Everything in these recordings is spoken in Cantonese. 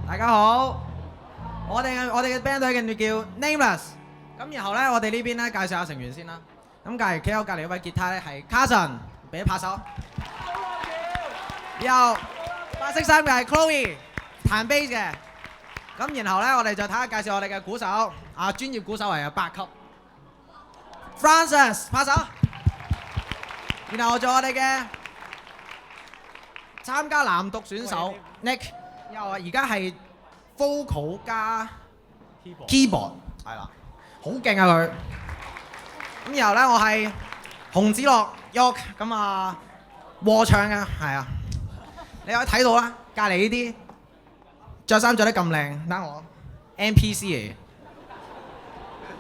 大家好，我哋嘅 band 隊嘅叫 Nameless。咁然後咧，我哋呢邊咧介紹下成員先啦。咁企喺我隔離嗰位吉他咧係 Carson， 俾拍手。然後白色衫嘅係 Chloe， 彈 bass 嘅。咁然後咧，我哋就睇下介紹我哋嘅鼓手，專業鼓手係8級 Francis， 拍手。然後仲有我哋嘅參加男獨選手 Nick， 又而家係 vocal 加 keyboard， 係啦，好勁啊佢。咁然後咧，我係洪子樂 York， 咁和唱嘅，係啊，你可以睇到啦，隔離呢啲着衫着得咁靚，等我 NPC 嚟嘅，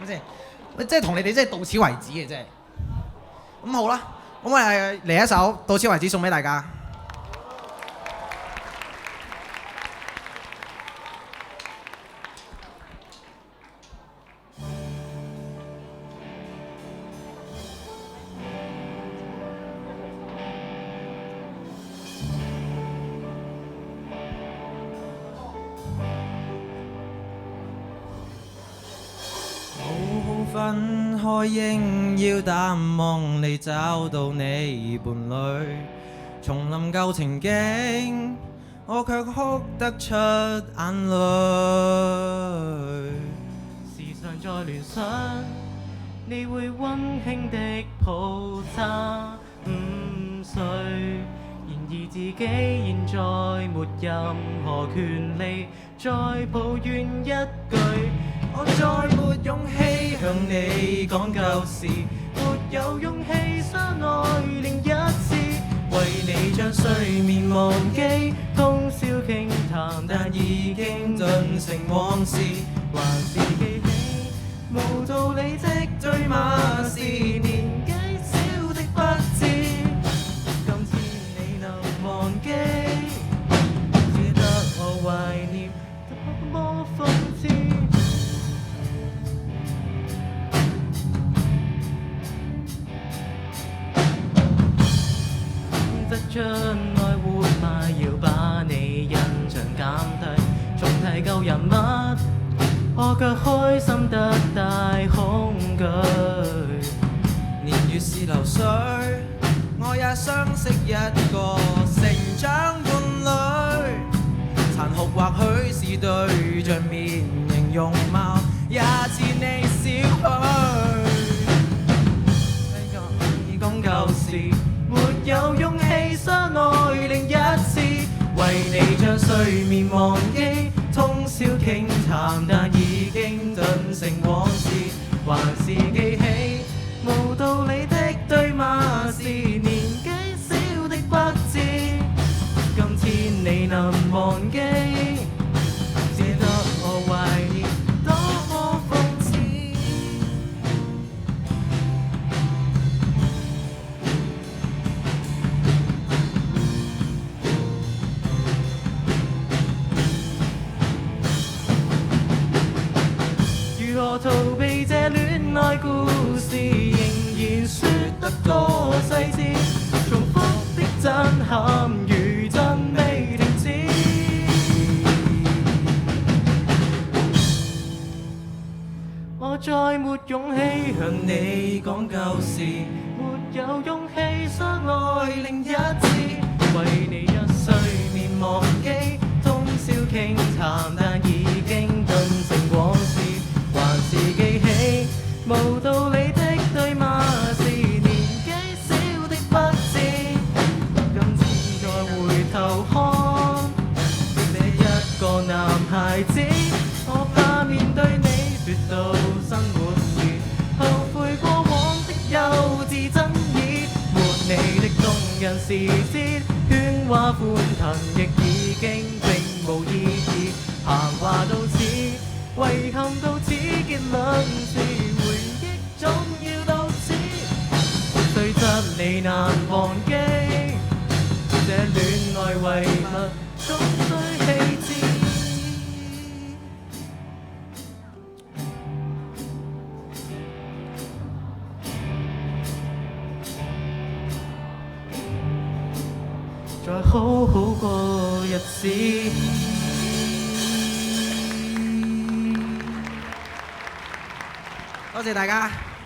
咁先，即係同你哋即係到此為止嘅，真係。咁好啦，咁我哋嚟一首到此為止送俾大家。分開應要淡忘你，找到你伴侶，重臨舊情景，我卻哭得出眼淚。時常在聯想，你會溫馨的抱他5歲，然而自己現在沒任何權利再抱怨一句。我再沒勇氣向你講舊事，沒有勇氣相愛另一次，為你將睡眠忘記，通宵傾談，但已經盡成往事，還是記起無道理的對罵是年紀小的不智，今天你能忘記，只得我懷念多麼諷刺。將愛活埋，要把你印象減低，重提舊人物，我卻開心得大恐懼。年月是流水，我也相識一個成長伴侶，殘酷或許是對象面型容貌，也似你少許。講舊事，沒有勇氣相愛另一次，為你將睡眠忘記，通宵傾談，但已經盡成往事，還是記起無道理的對罵是年紀小的不智，今天你能忘記，只得我懷念多麼諷刺。如何逃避這戀愛故事，仍然說得多細緻，重複的震撼餘震未停止。我再沒勇氣向你講舊事，沒有勇氣相愛另一次，為你讓睡眠忘記，通宵傾談，但已經盡成往事，還是記起無道理的對罵是年紀小的不智，今次再回頭看這一個男孩子，我怕面對你說到生活時，後悔過往的幼稚爭議，沒你的動人時節，喧嘩歡騰亦已經並無意義，閒話到此，遺憾到此，結論是回憶總要到此，雖則你難忘記，這戀愛遺物終須棄置。再好好過日子。多謝大家。